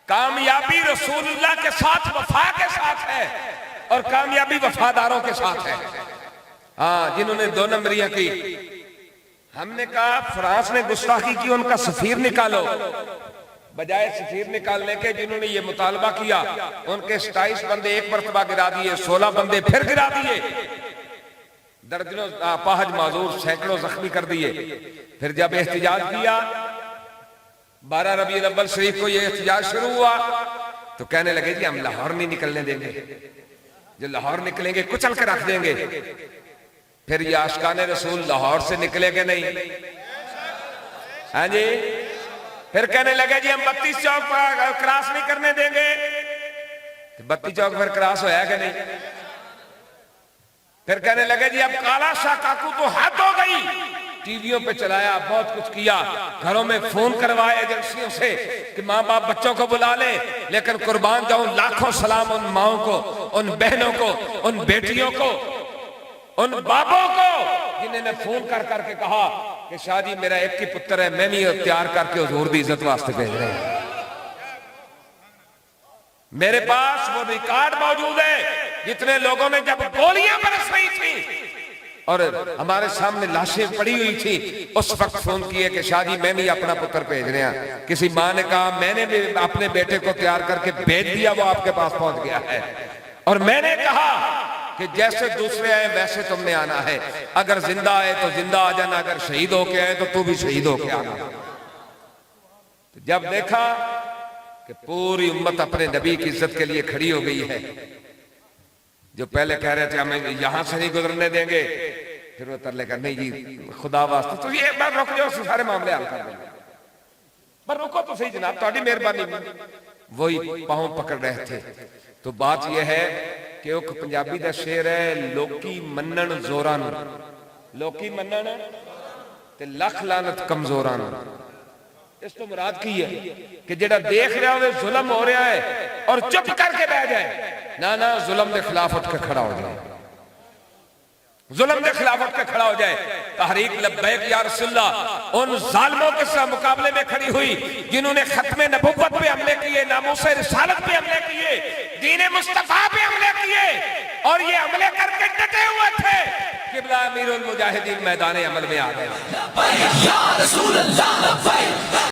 کامیابی رسول اللہ کے ساتھ وفا کے ساتھ ہے اور کامیابی وفاداروں کے ساتھ ہے. ہاں جنہوں نے 2 نمبریاں کی. ہم نے کہا فرانس نے گستاخی کی ان کا سفیر نکالو، بجائے سفیر نکالنے کے جنہوں نے یہ مطالبہ کیا ان کے 27 بندے ایک مرتبہ گرا دیے، 16 بندے پھر گرا دیے، درجنوں اپاہج معذور سینکڑوں زخمی کر دیے. پھر جب احتجاج کیا 12 ربیع الاول شریف کو یہ احتجاج شروع ہوا تو کہنے لگے جی ہم لاہور نہیں نکلنے دیں گے، جو لاہور نکلیں گے کچل کے رکھ دیں گے. پھر یہ عاشقان رسول لاہور سے نکلے گے نہیں، ہاں جی. پھر کہنے لگے جی ہم 32 چوک پر کراس نہیں کرنے دیں گے، 32 چوک پر کراس ہویا کہ نہیں. پھر کہنے لگے جی اب کالا شاہ کاکو تو حد ہو گئی، ٹی ویوں پہ چلایا، بہت کچھ کیا، گھروں میں فون کروائے ایجنسیوں سے کہ ماں باپ بچوں کو بلا لیں، لیکن قربان جاؤں لاکھوں سلام ان ماؤں کو، ان بہنوں کو، ان بیٹیوں کو، ان بابوں کو جنہیں نے فون کر کر کے کہا کہ شاہ جی میرا ایک ہی پتر ہے، میں نہیں تیار کر کے حضور دی عزت واسطے بھیج رہے ہیں. میرے پاس وہ ریکارڈ موجود ہے جتنے لوگوں نے جب گولیاں برس رہی تھی اور ہمارے سامنے لاشیں پڑی ہوئی تھی اس وقت فون کیے کہ شاہ جی میں نہیں اپنا پتر بھیج رہے ہیں. کسی ماں نے کہا میں نے بھی اپنے بیٹے کو تیار کر کے بھیج دیا، وہ آپ کے پاس پہنچ گیا ہے. اور میں نے کہا کہ جیسے دوسرے آئے ویسے تم نے آنا ہے، اگر زندہ آئے تو زندہ آ جانا، اگر شہید ہو کے آئے تو تو بھی شہید ہو کے آنا. جب دیکھا کہ پوری امت اپنے نبی کی عزت کے لیے کھڑی ہو گئی ہے، جو پہلے کہہ رہے تھے ہمیں یہاں سے نہیں گزرنے دیں گے، پھر وہ ترلے کہا نہیں جی خدا واسطے تو یہ ایک بار رک جاؤ، سارے معاملے حل کر دیں گے، پر رکو تو صحیح جناب، تہاڈی مہربانی. وہی پاؤں پکڑ رہے تھے. تو بات یہ ہے کہ ایک پنجابی دا شعر ہے، لوکی منن زوراں نوں، لوکی منن تے لکھ لعنت کمزوراں نوں. اس تو مراد کی ہے کہ جڑا دیکھ رہا ہوئے ظلم ہو رہا ہے اور چپ کر کے بیٹھ جائے، نہ ظلم دے خلاف اٹھ کے کھڑا ہو جائے، ظلم دے خلاف اٹھ کے کھڑا ہو جائے. تحریک لبیک یا رسول اللہ ان ظالموں کے ساتھ مقابلے میں کھڑی ہوئی جنہوں نے ختم نبوت پہ حملے کیے، ناموس رسالت پہ حملے کیے، دین مصطفیٰ پہ حملے کیے، اور یہ حملے کر کے ڈٹے ہوئے تھے. قبلہ امیر المجاہدین میدان عمل میں آ گئے.